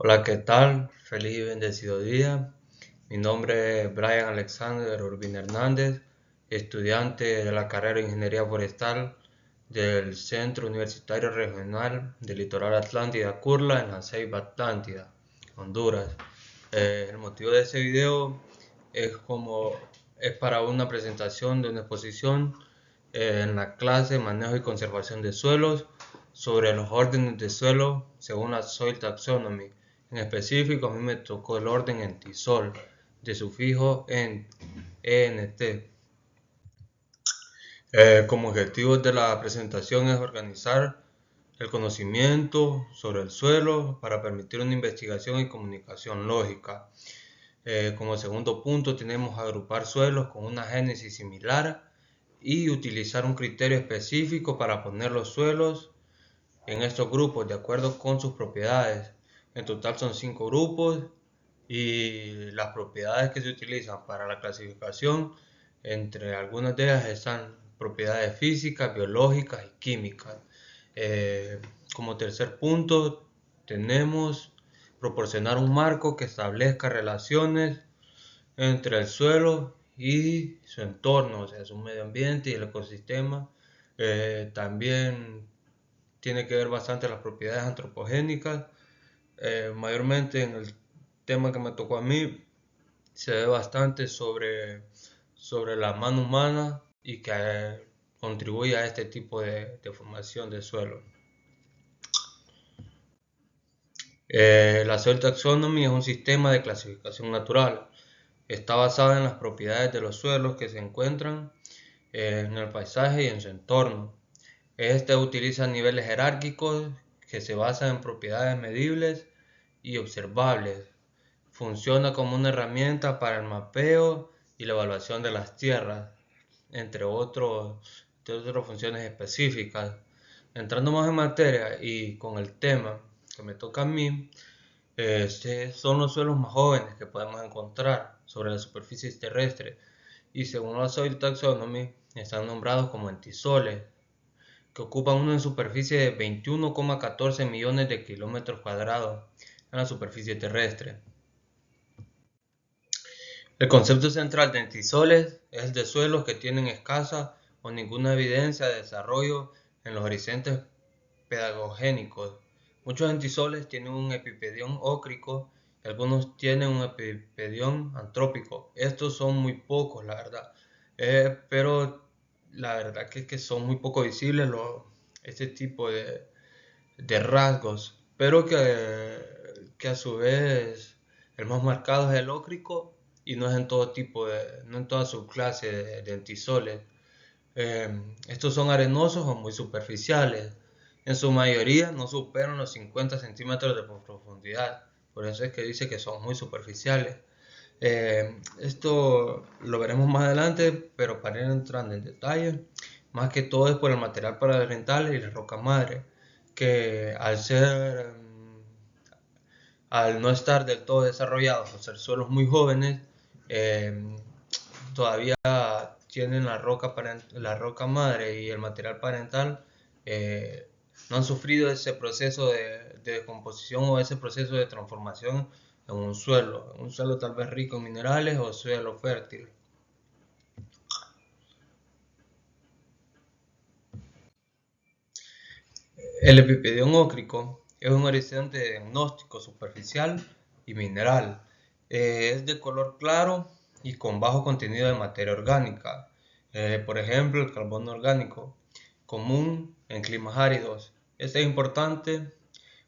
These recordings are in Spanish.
Hola, ¿qué tal? Feliz y bendecido día. Mi nombre es Brian Alexander Urbina Hernández, estudiante de la carrera de Ingeniería Forestal del Centro Universitario Regional del Litoral Atlántida Curla en la Ceiba Atlántida, Honduras. El motivo de este video es para una presentación de una exposición en la clase Manejo y Conservación de Suelos sobre los órdenes de suelo según la Soil Taxonomy. En específico, a mí me tocó el orden en Tisol, de sufijo en ENT. Como objetivos de la presentación es organizar el conocimiento sobre el suelo para permitir una investigación y comunicación lógica. Como segundo punto tenemos agrupar suelos con una génesis similar y utilizar un criterio específico para poner los suelos en estos grupos de acuerdo con sus propiedades. En total son 5 grupos y las propiedades que se utilizan para la clasificación, entre algunas de ellas están propiedades físicas, biológicas y químicas. Como tercer punto tenemos proporcionar un marco que establezca relaciones entre el suelo y su entorno, o sea, su medio ambiente y el ecosistema. También tiene que ver bastante las propiedades antropogénicas. Mayormente en el tema que me tocó a mí se ve bastante sobre la mano humana y que contribuye a este tipo de formación de suelo. La Soil Taxonomy es un sistema de clasificación natural. Está basada en las propiedades de los suelos que se encuentran en el paisaje y en su entorno. Este utiliza niveles jerárquicos que se basan en propiedades medibles y observables. Funciona como una herramienta para el mapeo y la evaluación de las tierras, entre otras funciones específicas. Entrando más en materia y con el tema que me toca a mí, son los suelos más jóvenes que podemos encontrar sobre la superficie terrestre y según la Soil Taxonomy están nombrados como entisoles, que ocupan una superficie de 21,14 millones de kilómetros cuadrados en la superficie terrestre. El concepto central de entisoles es el de suelos que tienen escasa o ninguna evidencia de desarrollo en los horizontes pedagogénicos. Muchos entisoles tienen un epipedión ócrico y algunos tienen un epipedión antrópico. Estos son muy pocos, la verdad. Pero la verdad que son muy poco visibles este tipo de rasgos. Pero que a su vez el más marcado es el ócrico y no es en todo no en toda subclase de entisoles. Estos son arenosos o muy superficiales. En su mayoría no superan los 50 centímetros de profundidad. Por eso es que dice que son muy superficiales. Esto lo veremos más adelante, pero para ir entrando en detalle, más que todo es por el material paradental y la roca madre, que al no estar del todo desarrollados, o ser suelos muy jóvenes, eh, todavía tienen la roca madre y el material parental, no han sufrido ese proceso de descomposición o ese proceso de transformación en un suelo tal vez rico en minerales o suelo fértil. El epipedión ócrico es un horizonte diagnóstico superficial y mineral. Es de color claro y con bajo contenido de materia orgánica. Por ejemplo, el carbono orgánico, común en climas áridos. Este es importante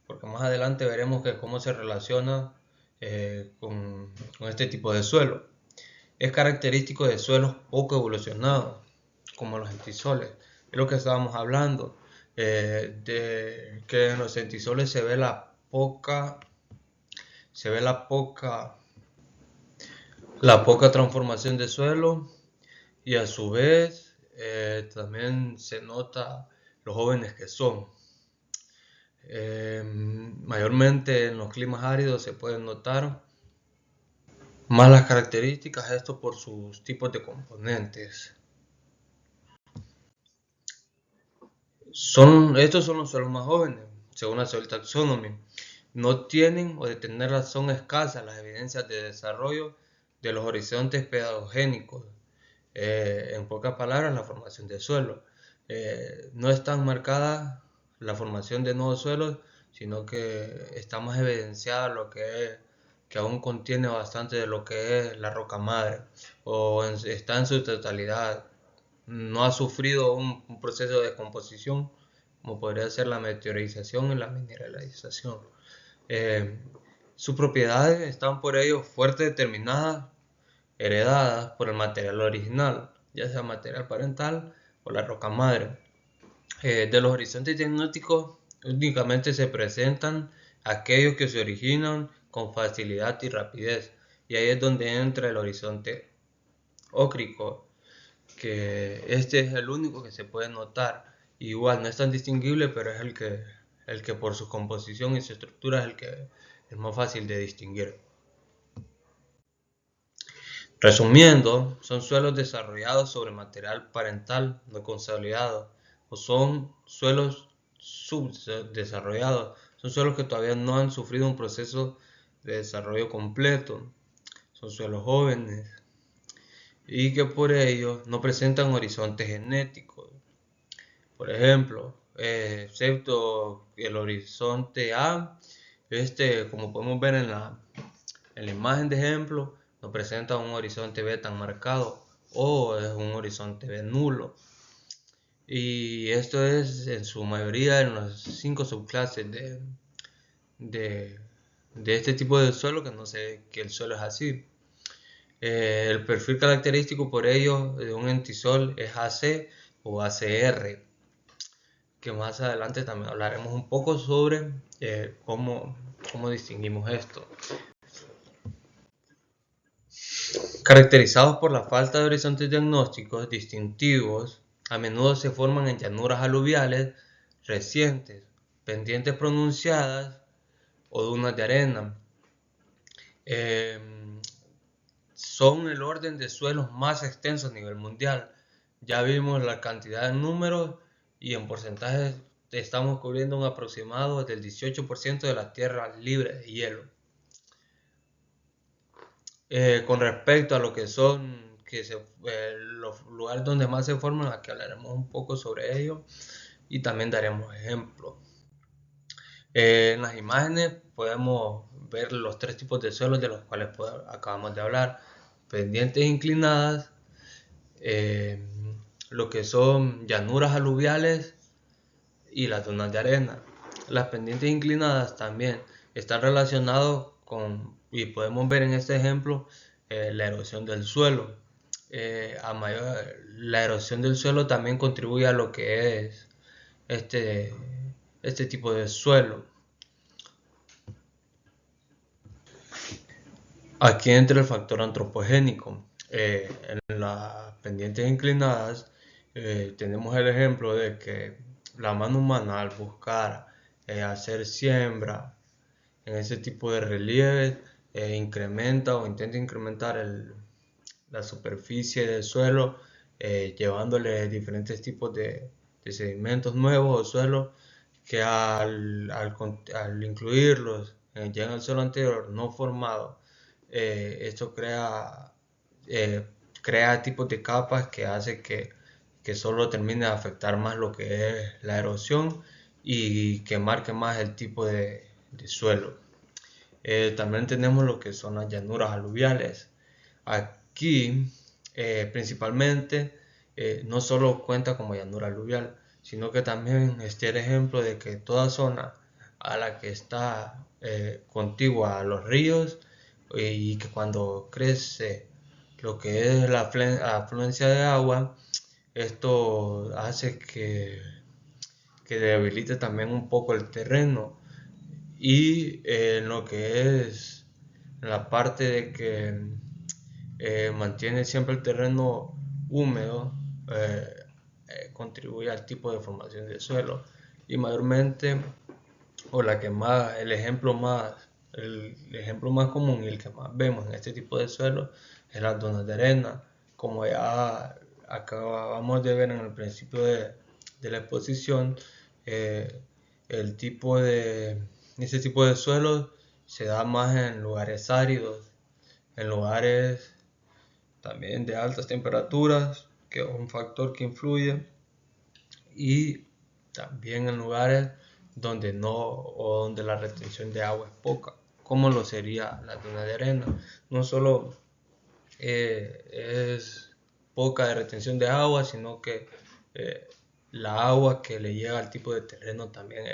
porque más adelante veremos cómo se relaciona con este tipo de suelo. Es característico de suelos poco evolucionados, como los entisoles. Es lo que estábamos hablando, de que en los entisoles se ve la poca transformación de suelo y a su vez también se nota los jóvenes que son. Mayormente en los climas áridos se pueden notar más las características, esto por sus tipos de componentes. Estos son los suelos más jóvenes, según la Soil Taxonomy. no tienen o de tenerlas son escasas las evidencias de desarrollo de los horizontes pedagogénicos. En pocas palabras, la formación de suelo. No es tan marcada la formación de nuevos suelos, sino que está más evidenciada lo que es, que aún contiene bastante de lo que es la roca madre, está en su totalidad. No ha sufrido un proceso de descomposición, como podría ser la meteorización y la mineralización. Eh, Sus propiedades están por ello fuerte determinadas, heredadas por el material original, ya sea material parental o la roca madre. De los horizontes diagnósticos únicamente se presentan aquellos que se originan con facilidad y rapidez, y ahí es donde entra el horizonte ócrico, que este es el único que se puede notar. Igual no es tan distinguible, pero es el que por su composición y su estructura es el que es más fácil de distinguir. Resumiendo, son suelos desarrollados sobre material parental no consolidado o son suelos subdesarrollados. Son suelos que todavía no han sufrido un proceso de desarrollo completo. Son suelos jóvenes y que por ello no presentan horizontes genéticos. Por ejemplo, excepto el horizonte A, como podemos ver en la imagen de ejemplo, nos presenta un horizonte B tan marcado o es un horizonte B nulo. Y esto es en su mayoría en las 5 subclases de, de este tipo de suelo, que no sé que el suelo es así. El perfil característico por ello de un entisol es AC o ACR, que más adelante también hablaremos un poco sobre cómo distinguimos esto. Caracterizados por la falta de horizontes diagnósticos distintivos, a menudo se forman en llanuras aluviales recientes, pendientes pronunciadas o dunas de arena. Son el orden de suelos más extensos a nivel mundial. Ya vimos la cantidad de números y en porcentajes estamos cubriendo un aproximado del 18% de la tierra libre de hielo. Con respecto a lo que son los lugares donde más se forman, aquí hablaremos un poco sobre ello y también daremos ejemplos. En las imágenes podemos ver los tres tipos de suelos de los cuales acabamos de hablar: pendientes inclinadas, eh, lo que son llanuras aluviales y las dunas de arena. Las pendientes inclinadas también están relacionadas con, y podemos ver en este ejemplo, la erosión del suelo. La erosión del suelo también contribuye a lo que es este, este tipo de suelo. Aquí entra el factor antropogénico. En las pendientes inclinadas tenemos el ejemplo de que la mano humana, al buscar hacer siembra en ese tipo de relieves, incrementa o intenta incrementar la superficie del suelo, llevándole diferentes tipos de sedimentos nuevos o suelos que al incluirlos ya en el suelo anterior no formado, esto crea tipos de capas que hace que solo termine de afectar más lo que es la erosión y que marque más el tipo de suelo. También tenemos lo que son las llanuras aluviales. Aquí principalmente no solo cuenta como llanura aluvial, sino que también está el ejemplo de que toda zona a la que está contigua a los ríos y que cuando crece lo que es la afluencia de agua, esto hace que debilite también un poco el terreno. Y en lo que es la parte de que mantiene siempre el terreno húmedo, eh, contribuye al tipo de formación del suelo. Y mayormente, o la que más, el ejemplo más común y el que más vemos en este tipo de suelo es las dunas de arena, como ya acabamos de ver en el principio de la exposición. El tipo Este tipo de suelos se da más en lugares áridos, en lugares también de altas temperaturas, que es un factor que influye, y también en lugares donde no o donde la retención de agua es poca, como lo sería la duna de arena. No solo es poca de retención de agua, sino que eh, la agua que le llega al tipo de terreno también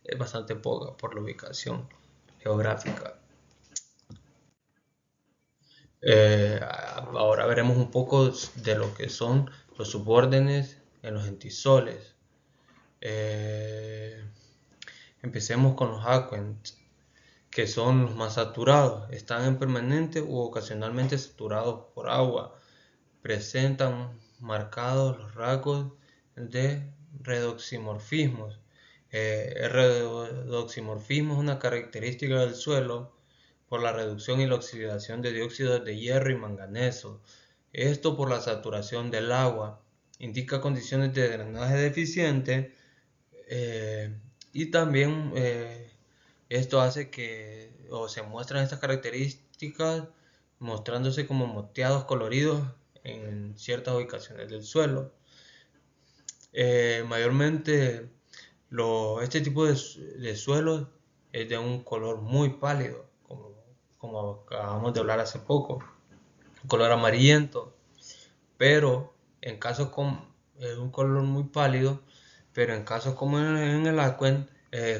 es bastante poca por la ubicación geográfica. Ahora veremos un poco de lo que son los subórdenes en los entisoles. Eh, Empecemos con los aquens, que son los más saturados. Están en permanente u ocasionalmente saturados por agua. Presentan marcados los rasgos de redoximorfismos. El redoximorfismo es una característica del suelo por la reducción y la oxidación de dióxido de hierro y manganeso. Esto por la saturación del agua. Indica condiciones de drenaje deficiente, eh, y también esto hace que o se muestran estas características mostrándose como moteados coloridos en ciertas ubicaciones del suelo. Mayormente este tipo de suelos es de un color muy pálido, como acabamos de hablar hace poco, un color amarillento, pero en casos con un color muy pálido, pero en casos como en el Aquen,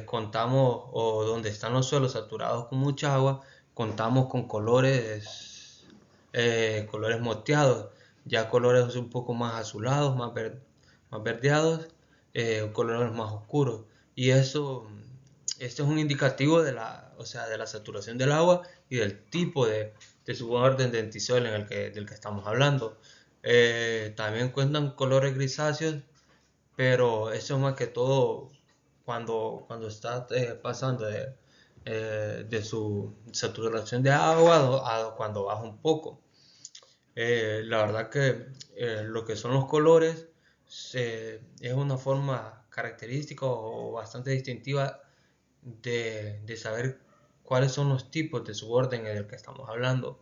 contamos, o donde están los suelos saturados con mucha agua, contamos con colores moteados, ya colores un poco más azulados, más verdeados, colores más oscuros. Y esto es un indicativo o sea, de la saturación del agua y del tipo de suborden de entisol del que estamos hablando. También cuentan colores grisáceos, pero eso es más que todo cuando está pasando de su saturación de agua a cuando baja un poco. La verdad que lo que son los colores es una forma característica o bastante distintiva de saber cuáles son los tipos de suborden del que estamos hablando.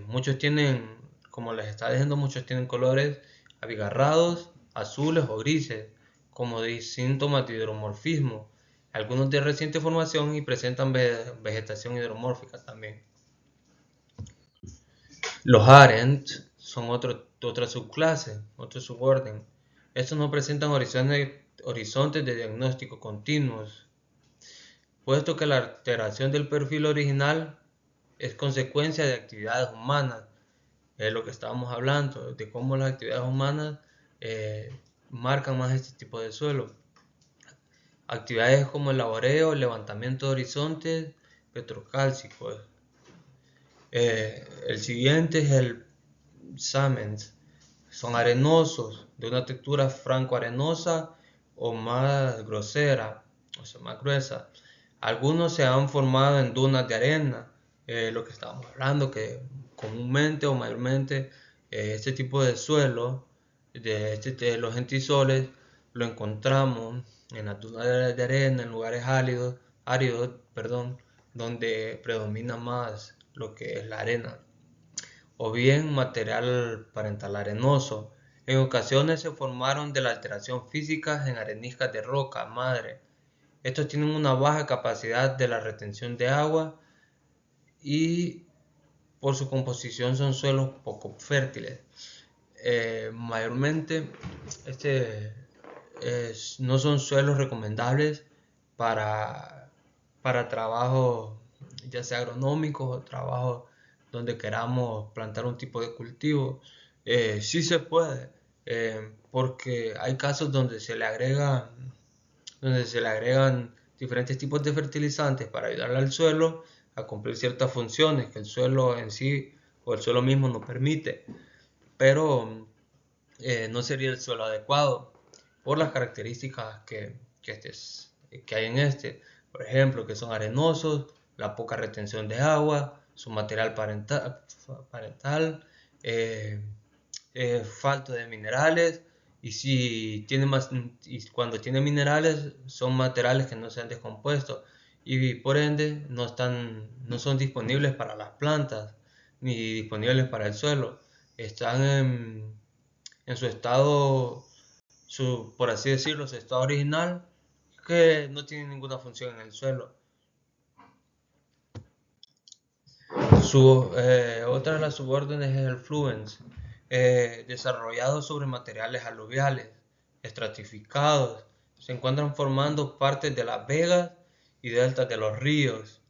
Muchos tienen, como les está diciendo, muchos tienen colores abigarrados, azules o grises, como de síntomas de hidromorfismo. Algunos de reciente formación y presentan vegetación hidromórfica también. Los Arends son otra subclase, otro suborden. Estos no presentan horizontes de diagnóstico continuos, puesto que la alteración del perfil original es consecuencia de actividades humanas. Es lo que estábamos hablando, de cómo las actividades humanas eh, marcan más este tipo de suelo. Actividades como el laboreo, el levantamiento de horizontes petrocálcicos. El siguiente es el Samens. Son arenosos, de una textura franco-arenosa o más grosera, o sea, más gruesa. Algunos se han formado en dunas de arena, lo que estamos hablando, que comúnmente o mayormente este tipo de suelo, de los entisoles, lo encontramos en las dunas de arena, en lugares áridos, perdón, donde predomina más lo que es la arena, o bien material parental arenoso. En ocasiones se formaron de la alteración física en areniscas de roca madre. Estos tienen una baja capacidad de la retención de agua y por su composición son suelos poco fértiles. Mayormente no son suelos recomendables para, para trabajos ya sea agronómicos o trabajos donde queramos plantar un tipo de cultivo. Sí se puede, porque hay casos donde se le agregan diferentes tipos de fertilizantes para ayudarle al suelo a cumplir ciertas funciones que el suelo en sí o el suelo mismo no permite, pero no sería el suelo adecuado por las características que hay en este. Por ejemplo, que son arenosos, la poca retención de agua, su material parental, falto de minerales, y si tiene más, y cuando tiene minerales son materiales que no se han descompuesto. y por ende no son disponibles para las plantas ni disponibles para el suelo. Están en su estado, por así decirlo, su estado original, que no tiene ninguna función en el suelo. Otra de las subórdenes es el fluens, desarrollado sobre materiales aluviales, estratificados. Se encuentran formando partes de las vegas y deltas de los ríos.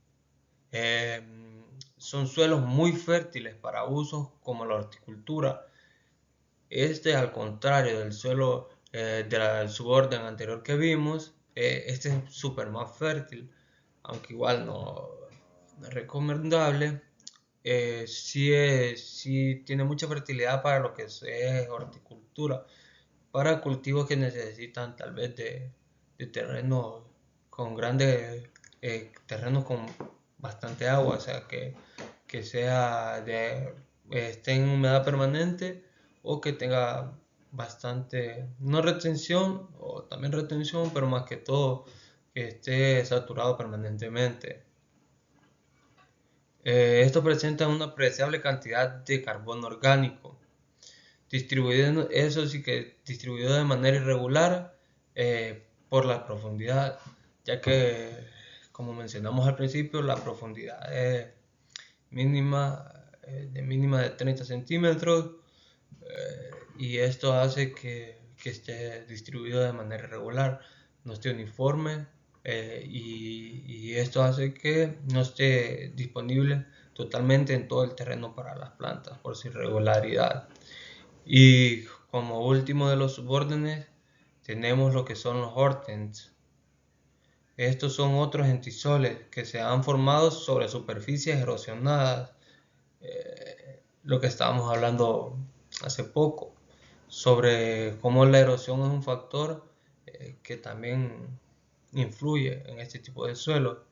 Son suelos muy fértiles para usos como la horticultura. Al contrario del suelo del suborden anterior que vimos, este es súper más fértil, aunque igual no es recomendable. Sí tiene mucha fertilidad para lo que es horticultura, para cultivos que necesitan tal vez de terrenos con grandes terrenos con bastante agua, o sea que sea esté en humedad permanente o que tenga bastante, no retención o también retención, pero más que todo que esté saturado permanentemente. Esto presenta una apreciable cantidad de carbono orgánico, distribuido de manera irregular por la profundidad, ya que, como mencionamos al principio, la profundidad es mínima, de 30 centímetros, y esto hace que esté distribuido de manera irregular, no esté uniforme, y esto hace que no esté disponible totalmente en todo el terreno para las plantas por su irregularidad. Y como último de los subórdenes tenemos lo que son los hortens. Estos son otros entisoles que se han formado sobre superficies erosionadas, lo que estábamos hablando hace poco, sobre cómo la erosión es un factor que también influye en este tipo de suelo,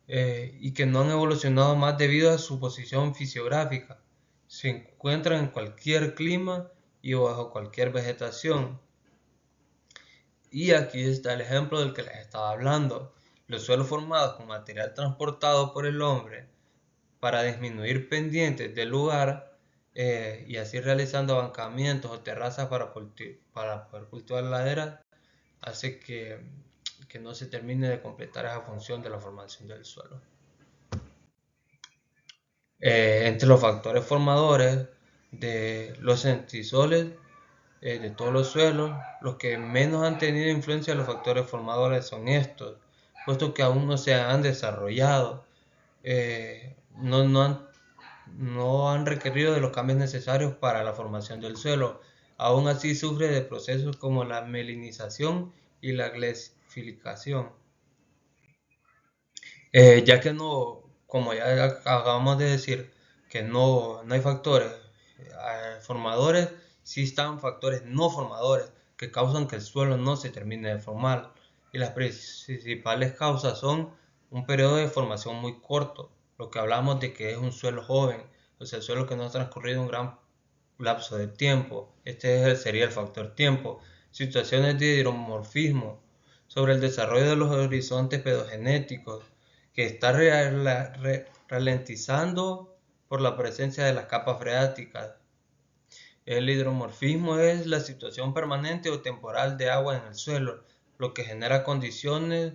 y que no han evolucionado más debido a su posición fisiográfica. Se encuentran en cualquier clima y bajo cualquier vegetación. Y aquí está el ejemplo del que les estaba hablando. Los suelos formados con material transportado por el hombre para disminuir pendientes del lugar, y así realizando abancamientos o terrazas para poder cultivar laderas, hace que no se termine de completar esa función de la formación del suelo. Entre los factores formadores de los entisoles de todos los suelos, los que menos han tenido influencia de los factores formadores son estos, puesto que aún no se han desarrollado, no han requerido de los cambios necesarios para la formación del suelo. Aún así sufre de procesos como la melinización y la glesificación. Ya que no, como ya acabamos de decir, que no hay factores formadores, sí están factores no formadores que causan que el suelo no se termine de formar. Y las principales causas son un periodo de formación muy corto, lo que hablamos de que es un suelo joven, o sea, el suelo que no ha transcurrido un gran lapso de tiempo. Este sería el factor tiempo. Situaciones de hidromorfismo sobre el desarrollo de los horizontes pedogenéticos, que está ralentizando por la presencia de las capas freáticas. El hidromorfismo es la situación permanente o temporal de agua en el suelo, lo que genera condiciones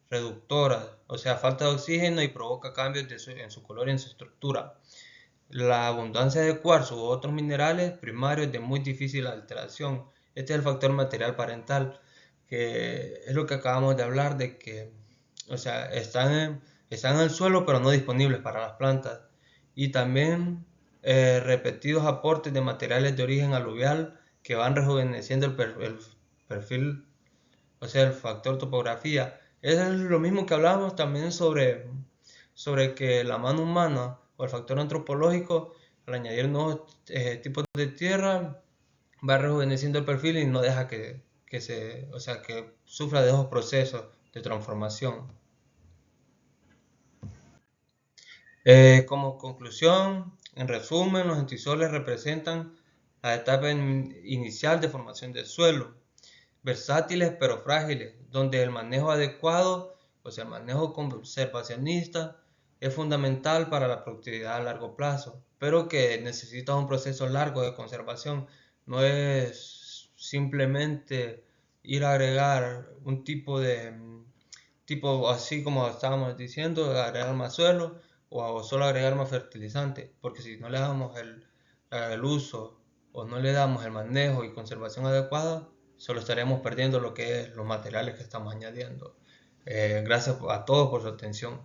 reductoras, o sea, falta de oxígeno, y provoca cambios en su color y en su estructura. La abundancia de cuarzo u otros minerales primarios de muy difícil alteración. Este es el factor material parental, que es lo que acabamos de hablar, de que, o sea, están en el suelo pero no disponibles para las plantas. Y también repetidos aportes de materiales de origen aluvial que van rejuveneciendo el perfil, o sea, el factor topografía. Eso es lo mismo que hablábamos también sobre que la mano humana o el factor antropológico, al añadir nuevos tipos de tierra, va rejuveneciendo el perfil y no deja que sufra de esos procesos de transformación. Como conclusión, en resumen, los entisoles representan la etapa inicial de formación del suelo, versátiles pero frágiles, donde el manejo adecuado, pues el manejo conservacionista es fundamental para la productividad a largo plazo, pero que necesita un proceso largo de conservación. No es simplemente ir a agregar un tipo así como estábamos diciendo, agregar más suelo o solo agregar más fertilizante, porque si no le damos el uso o no le damos el manejo y conservación adecuada, solo estaremos perdiendo lo que es los materiales que estamos añadiendo. Gracias a todos por su atención.